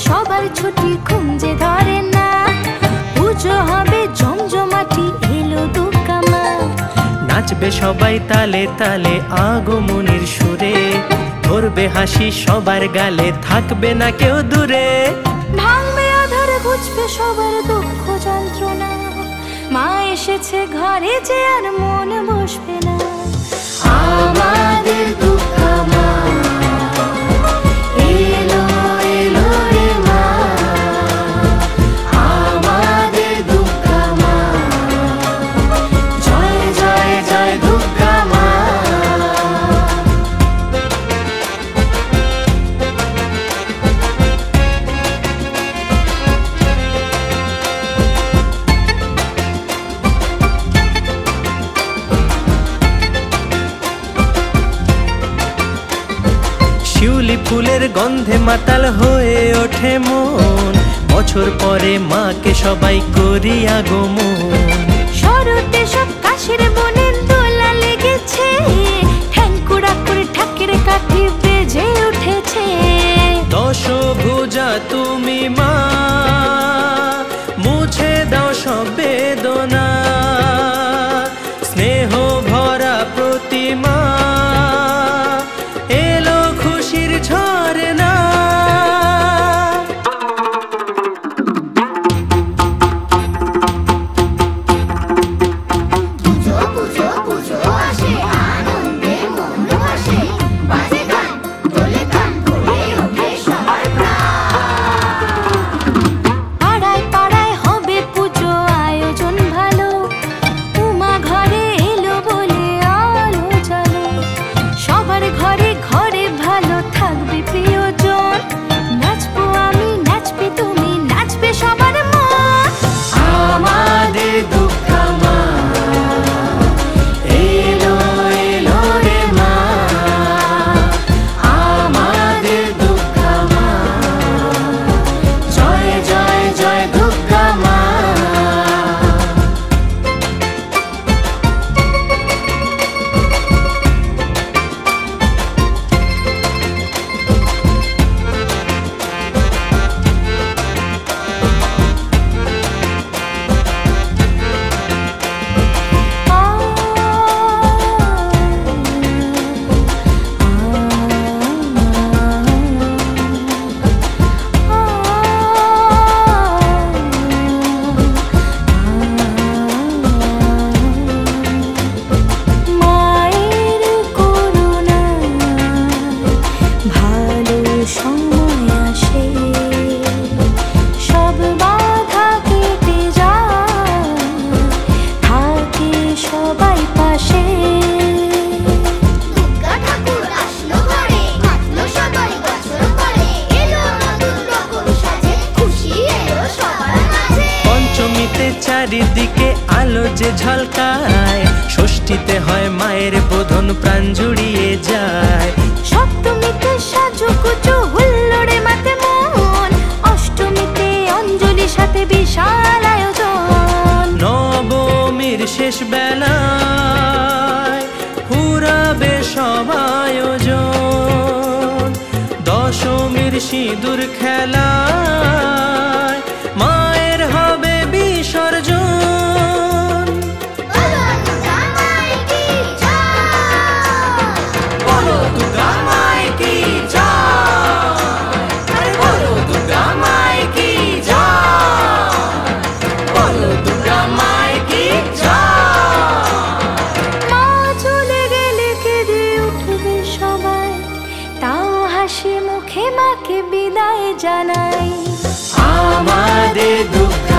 সবার ছুটি ঘুম যে ধরে না। পুজো হবে জমজমাটি, এলো দুর্গা মা। নাচবে সবাই তালে তালে আগমনীর সুরে, ধরবে হাসি সবার গালে, থাকবে না কেউ দূরে। ভাঙবে আধার, ঘুচবে সবার দুঃখ যন্ত্রণা। মা এসেছে ঘরে, যে আর মন বসবে না। আমাদের দুর্গা মা এলো এলো রে মা, আমাদের দুর্গা মা, জয় জয় জয় দুর্গা মা। শিউলি ফুলের গন্ধে মাতাল হয়ে ওঠে মন, বছর পরে মাকে সবাই করি আগমন। শরতে সব কাশের বনে দোলা লেগেছে, ঠ্যাঙ্কুড়া করে ঠাকের কাঠি বেজে উঠেছে। দশভুজা তুমি মা, মুছে দাও সব বেদনা, স্নেহ ভরা প্রতিমা, এলো খুশির ঝরনা। পুজো পুজো পুজো আসে, আনন্দে মন ভাসে, বাজে গান দোলে গান, ভরে ওঠে সবার প্রাণ। পাড়ায় পাড়ায় হবে পুজো, আয়োজন ভালো, উমা ঘরে এলো বলে আলো জ্বালো। সবার ঘরে ঘরে ভালো থাকবে প্রিয়জন, নাচবো আমি, নাচবে তুমি, নাচবে সবার মন। আমাদের দুর্গা মা এলো এলো রে মা, আমাদের দুর্গা মা, জয় জয় জয় দুর্গা মা। মায়ের করুণা ভালো সময় আসে, সব বাধা কেটে যায়, থাকে সবাই পাশে। দুর্গা ঠাকুর আসলো ঘরে, হাঁটলো সবাই বছর পরে, এলো নতুন রকম সাজে, খুশি এলো সবার মাঝে। পঞ্চমীতে চারিদিকে আলো যে ঝলকায়, ষষ্ঠীতে হয় মায়ের বোধন, প্রাণ জুড়িয়ে যায়। সপ্তমীতে সাজুগুজু হুল্লোড়ে মাতে মন, অষ্টমীতে অঞ্জলি সাথে বিশাল আয়োজন। নবমীর শেষ বেলায় ফুরাবে সব আয়োজন, দশমীর সিঁদুর খেলায় মায়ের হবে বিসর্জন। বলো দুর্গা মায় কি জয়, বলো দুর্গা মায় কি জয়, বলো দুর্গা মায় কি জয়। মা চলে গেলে কেঁদে উঠবে সবাই, তাও হাসি মুখে মাকে বিদায় জানাই। আমাদের দুর্গা